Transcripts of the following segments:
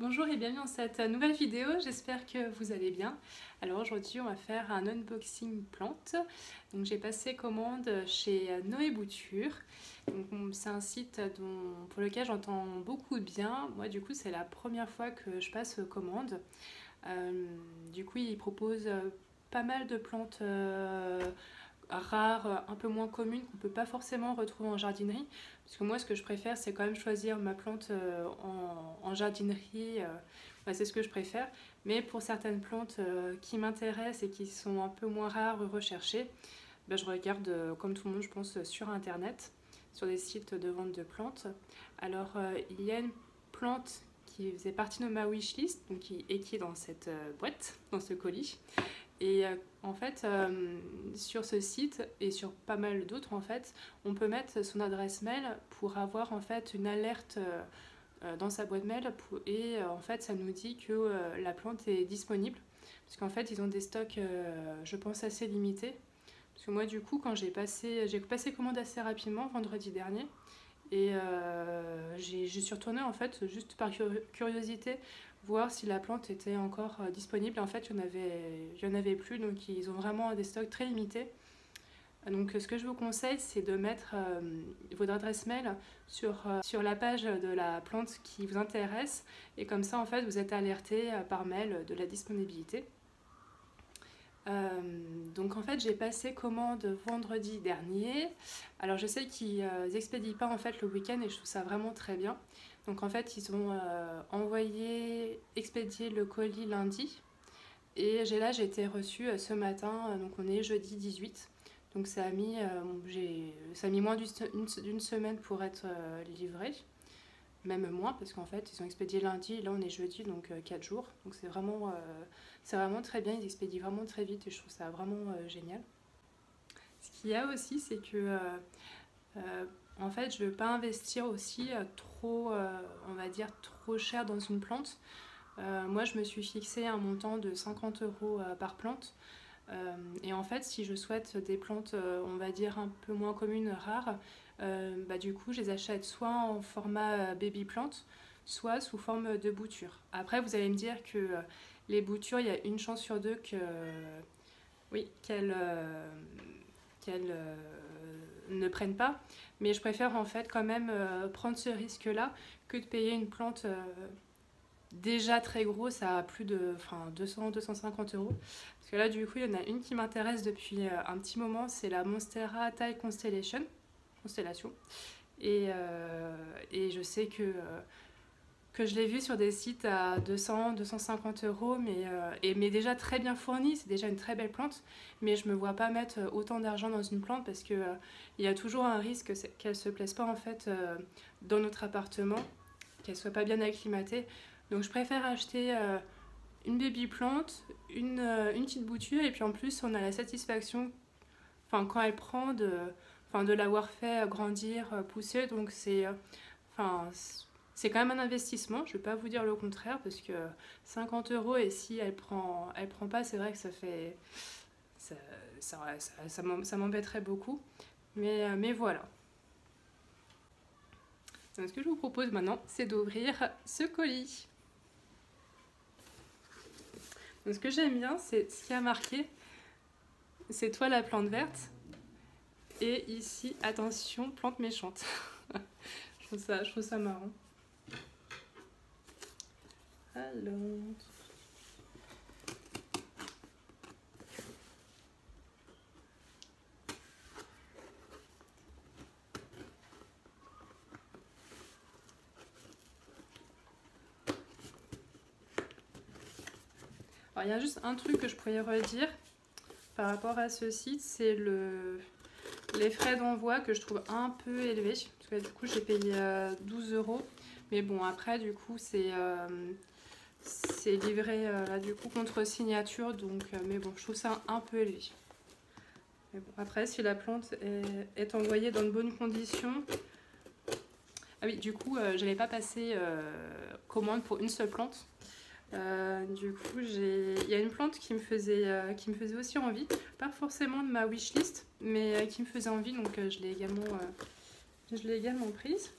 Bonjour et bienvenue dans cette nouvelle vidéo, j'espère que vous allez bien. Alors aujourd'hui on va faire un unboxing plante. Donc j'ai passé commande chez Noé Bouture. C'est un site pour lequel j'entends beaucoup de bien. Moi du coup c'est la première fois que je passe commande. Du coup il propose pas mal de plantes rares, un peu moins communes qu'on ne peut pas forcément retrouver en jardinerie. Parce que moi, ce que je préfère, c'est quand même choisir ma plante en jardinerie. C'est ce que je préfère. Mais pour certaines plantes qui m'intéressent et qui sont un peu moins rares, recherchées, je regarde, comme tout le monde, je pense, sur Internet, sur des sites de vente de plantes. Alors, il y a une plante qui faisait partie de ma wishlist, donc qui est dans cette boîte, dans ce colis. Et en fait, sur ce site et sur pas mal d'autres, en fait, on peut mettre son adresse mail pour avoir en fait une alerte dans sa boîte mail en fait, ça nous dit que la plante est disponible parce qu'en fait, ils ont des stocks, je pense, assez limités. Parce que moi, du coup, quand j'ai passé commande assez rapidement vendredi dernier. Et je suis retournée en fait juste par curiosité voir si la plante était encore disponible. En fait, il y en avait plus, donc ils ont vraiment des stocks très limités. Donc ce que je vous conseille, c'est de mettre votre adresse mail sur la page de la plante qui vous intéresse. Et comme ça, en fait, vous êtes alerté par mail de la disponibilité. Donc en fait j'ai passé commande vendredi dernier. Alors je sais qu'ils expédient pas en fait le week-end et je trouve ça vraiment très bien. Donc en fait ils ont expédié le colis lundi et j'ai été reçue ce matin, donc on est jeudi 18. Donc ça a mis moins d'une semaine pour être livré. Même moins parce qu'en fait ils ont expédié lundi et là on est jeudi, donc 4 jours. Donc c'est vraiment très bien, ils expédient vraiment très vite et je trouve ça vraiment génial. Ce qu'il y a aussi, c'est que en fait je ne veux pas investir aussi trop, on va dire trop cher dans une plante. Moi je me suis fixé un montant de 50 € par plante. Et en fait, si je souhaite des plantes, on va dire un peu moins communes, rares, du coup, je les achète soit en format baby plant, soit sous forme de bouture. Après, vous allez me dire que les boutures, il y a une chance sur deux qu'elles ne prennent pas. Mais je préfère en fait quand même prendre ce risque-là que de payer une plante déjà très grosse à plus de 200-250 €. Parce que là, du coup, il y en a une qui m'intéresse depuis un petit moment, c'est la Monstera Thai Constellation. Et je sais que je l'ai vue sur des sites à 200-250 €, mais déjà très bien fournie, c'est déjà une très belle plante. Mais je ne me vois pas mettre autant d'argent dans une plante parce qu'il y a toujours un risque qu'elle ne se plaise pas en fait dans notre appartement, qu'elle ne soit pas bien acclimatée. Donc je préfère acheter une baby plante, une petite bouture, et puis en plus on a la satisfaction, quand elle prend, de l'avoir fait grandir, pousser. Donc c'est quand même un investissement, je ne vais pas vous dire le contraire, parce que 50 € et si elle prend pas, c'est vrai que ça m'embêterait beaucoup. Mais voilà. Donc, ce que je vous propose maintenant, c'est d'ouvrir ce colis. Donc, ce que j'aime bien, c'est ce qui a marqué, c'est toi la plante verte. Et ici, attention, plante méchante. je trouve ça marrant. Alors... Alors, il y a juste un truc que je pourrais redire par rapport à ce site, c'est les frais d'envoi que je trouve un peu élevés. Parce que du coup, j'ai payé 12 €. Mais bon, après, du coup, c'est livré là, du coup, contre signature. Donc, mais bon, je trouve ça un peu élevé. Mais bon, après, si la plante est envoyée dans de bonnes conditions... Ah oui, du coup, je n'avais pas passé commande pour une seule plante. Du coup, il y a une plante qui me faisait aussi envie, pas forcément de ma wishlist, mais qui me faisait envie, donc je l'ai également prise.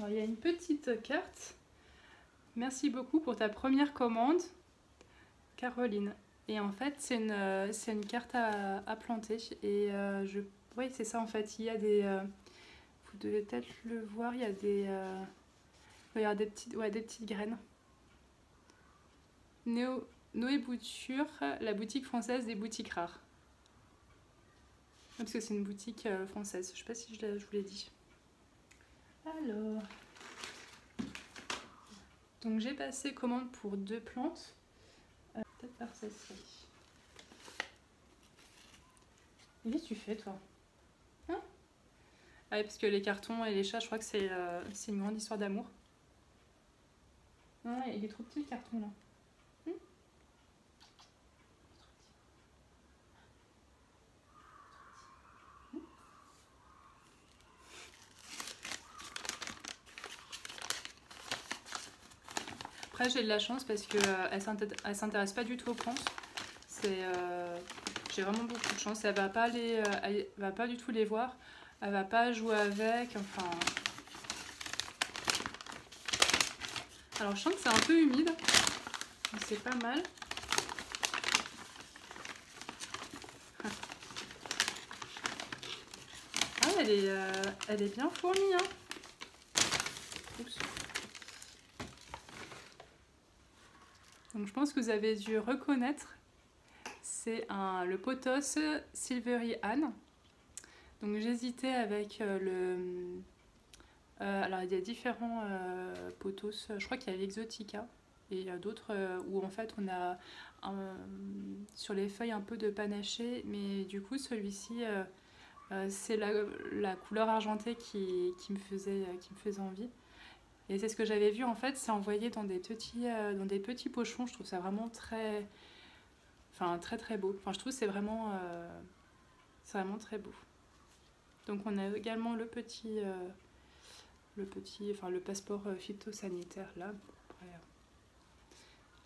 Alors, il y a une petite carte. Merci beaucoup pour ta première commande, Caroline. Et en fait, c'est une carte à planter. Et oui, c'est ça en fait. Il y a des... vous devez peut-être le voir, il y a des... il y a des petites graines. Noé Bouture, la boutique française des boutiques rares. Parce que c'est une boutique française. Je ne sais pas si je vous l'ai dit. Alors... Donc j'ai passé commande pour 2 plantes. Peut-être par celle-ci. Qu'est-ce que tu fais toi? Hein? Ah oui, parce que les cartons et les chats, je crois que c'est une grande histoire d'amour. Non, il est trop petit le carton là. Après j'ai de la chance parce qu'elle s'intéresse pas du tout aux plantes. J'ai vraiment beaucoup de chance. Elle va pas du tout les voir. Elle va pas jouer avec. Enfin. Alors je sens que c'est un peu humide. C'est pas mal. Ah, elle est bien fournie, hein. Oups. Donc je pense que vous avez dû reconnaître. C'est le pothos Silvery Anne. Donc j'hésitais avec alors il y a différents pothos. Je crois qu'il y a l'Exotica. Et il y a d'autres où en fait on a sur les feuilles un peu de panaché. Mais du coup celui-ci... c'est la couleur argentée qui me faisait envie. Et c'est ce que j'avais vu en fait, c'est envoyé dans des petits pochons. Je trouve ça vraiment très très beau. Enfin je trouve que c'est vraiment très beau. Donc on a également le passeport phytosanitaire là. Après,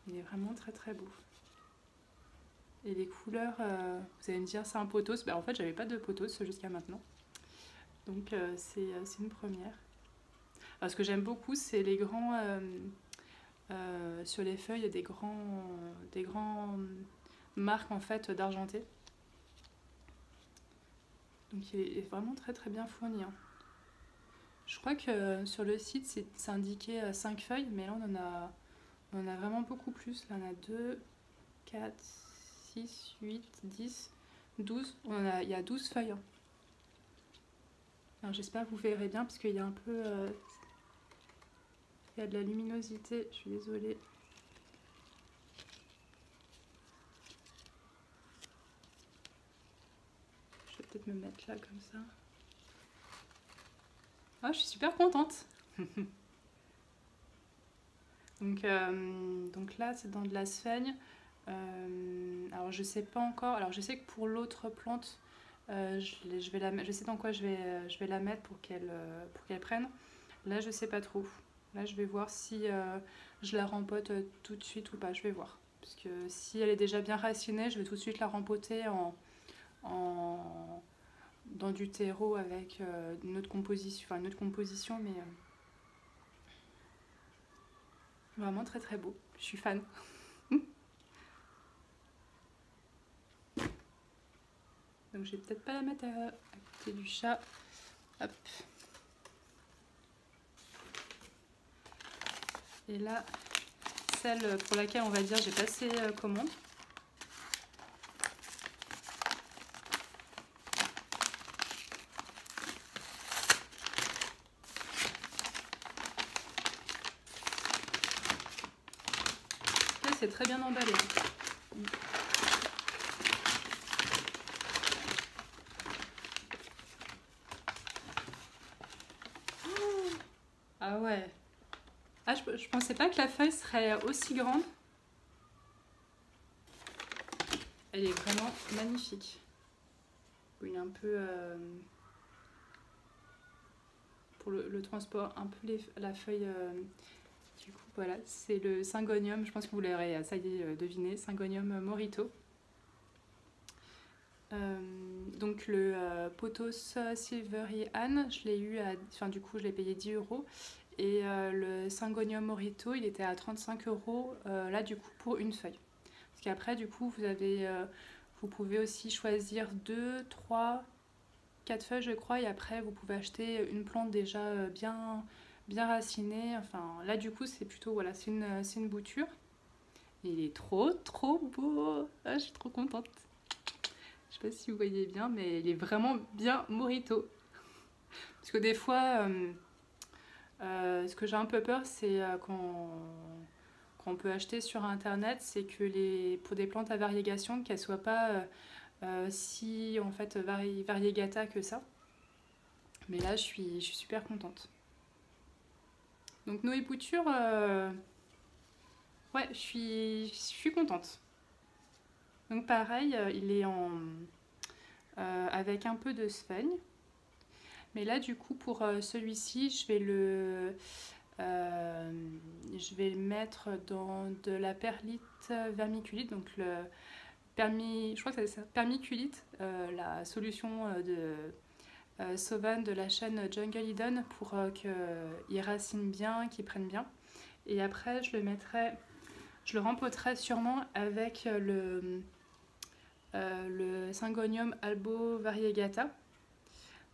il est vraiment très très beau. Et les couleurs, vous allez me dire c'est un pothos. En fait j'avais pas de pothos jusqu'à maintenant. Donc c'est une première. Alors, ce que j'aime beaucoup c'est les grands... sur les feuilles, il y a des grands marques en fait d'argenté. Donc il est vraiment très très bien fourni. Hein. Je crois que sur le site c'est indiqué 5 feuilles, mais là on en a vraiment beaucoup plus. Là on a 2, 4, 6, 8, 10, 12. Il y a 12 feuilles. Hein. Alors j'espère que vous verrez bien parce qu'il y a un peu... il y a de la luminosité, je suis désolée. Je vais peut-être me mettre là comme ça. Ah, je suis super contente. donc là, c'est dans de la sphaigne. Alors je sais pas encore. Alors je sais que pour l'autre plante, je vais la mettre. Je sais dans quoi je vais la mettre pour qu'elle prenne. Là, je sais pas trop. Là, je vais voir si je la rempote tout de suite ou pas. Je vais voir. Parce que si elle est déjà bien racinée, je vais tout de suite la rempoter dans du terreau avec une autre composition, mais vraiment très très beau. Je suis fan. Donc je vais peut-être pas la mettre à côté du chat. Hop. Et là, celle pour laquelle on va dire j'ai passé commande. Là, c'est très bien emballé. Ah ouais. Ah, je pensais pas que la feuille serait aussi grande. Elle est vraiment magnifique. Il est un peu... pour le transport, un peu la feuille... du coup, voilà, c'est le Syngonium. Je pense que vous l'aurez, ça y est, deviné. Syngonium Morito. Donc le pothos Silvery Anne, je l'ai eu du coup je l'ai payé 10 €. Et le Syngonium Morito, il était à 35 € là du coup pour une feuille. Parce qu'après du coup vous pouvez aussi choisir 2, 3, 4 feuilles je crois, et après vous pouvez acheter une plante déjà bien racinée. Enfin là du coup c'est plutôt, voilà, c'est une bouture. Et il est trop beau. Ah, je suis trop contente. Je sais pas si vous voyez bien, mais il est vraiment bien Morito. Parce que des fois, ce que j'ai un peu peur, c'est qu'on peut acheter sur internet, c'est que pour des plantes à variégation, qu'elles soient pas si en fait variegata que ça. Mais là, je suis super contente. Donc Noé Bouture, ouais, je suis contente. Donc pareil, il est avec un peu de sphène. Mais là, du coup, pour celui-ci, je vais le mettre dans de la perlite vermiculite, donc je crois que c'est ça, permiculite, la solution de Sauvane de la chaîne Jungle Eden pour qu'il racine bien, qu'il prenne bien. Et après, je le rempoterai sûrement avec le Syngonium albo variegata.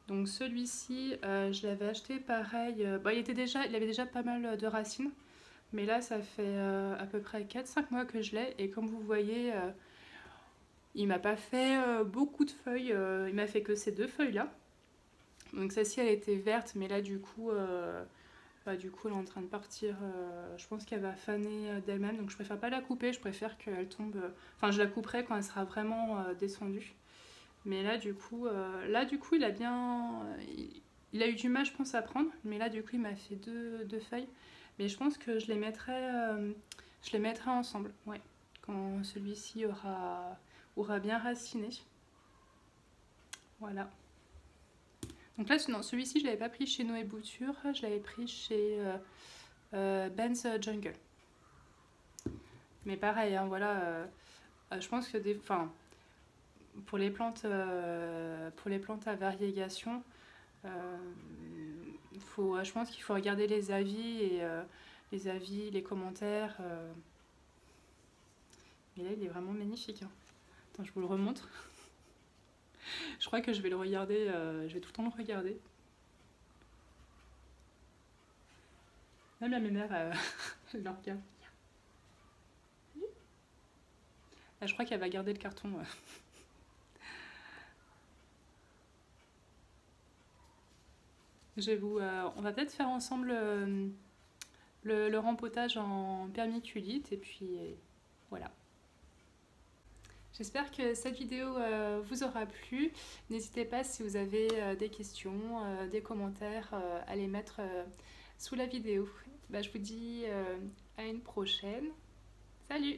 Donc celui-ci, je l'avais acheté pareil, il avait déjà pas mal de racines, mais là ça fait à peu près 4-5 mois que je l'ai, et comme vous voyez, il m'a pas fait beaucoup de feuilles, il m'a fait que ces 2 feuilles là. Donc celle-ci elle était verte, mais là du coup elle est en train de partir, je pense qu'elle va faner d'elle-même, donc je préfère pas la couper, je préfère qu'elle tombe, enfin je la couperai quand elle sera vraiment descendue. Mais là du coup il a bien, il a eu du mal je pense à prendre, mais là du coup il m'a fait deux feuilles. Mais je pense que je les mettrai ensemble, ouais, quand celui-ci aura bien raciné. Voilà. Donc là non, celui-ci je l'avais pas pris chez Noé Bouture, je l'avais pris chez Ben's Jungle. Mais pareil, hein, voilà, je pense que pour les plantes à variégation, je pense qu'il faut regarder les avis les commentaires. Mais là, il est vraiment magnifique. Hein. Attends, je vous le remontre. Je crois que je vais le regarder, je vais tout le temps le regarder. Même à mes mères, elle le regarde. Là, je crois qu'elle va garder le carton. On va peut-être faire ensemble le rempotage en permiculite, et puis voilà. J'espère que cette vidéo vous aura plu. N'hésitez pas, si vous avez des questions, des commentaires, à les mettre sous la vidéo. Je vous dis à une prochaine. Salut!